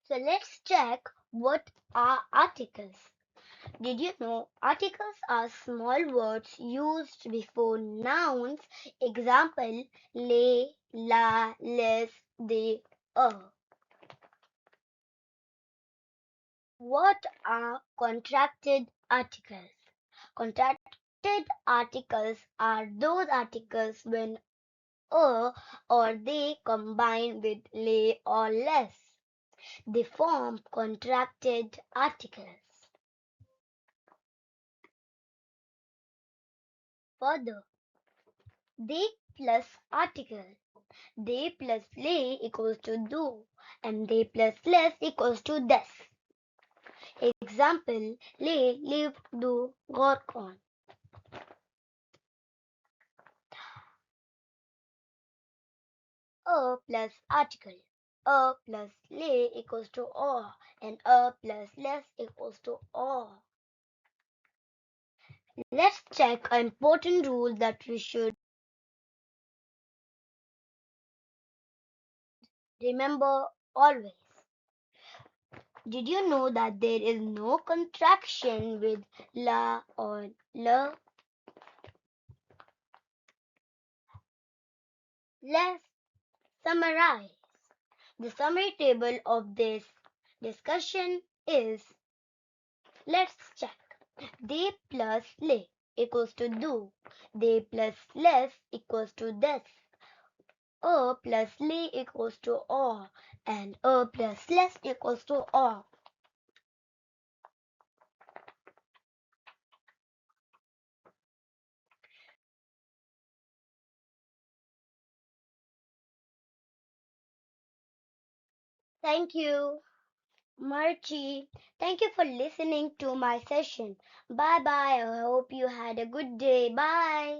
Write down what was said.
So let's check what are articles. Did you know articles are small words used before nouns? Example, le, la, les, they, a. What are contracted articles? Contracted articles are those articles when a or they combine with le or less. They form contracted articles. Further, they plus article. They plus le equals to do and they plus less equals to des. Example, le live do work on. A plus article. A plus le equals to or and a plus less equals to or. Let's check an important rule that we should remember always. Did you know that there is no contraction with la or la? Let's summarize. The summary table of this discussion is, let's check. They plus le equals to do. They plus less equals to des. A plus le equals to or and a plus less equals to or. Thank you, Marchi. Thank you for listening to my session. Bye bye. I hope you had a good day. Bye.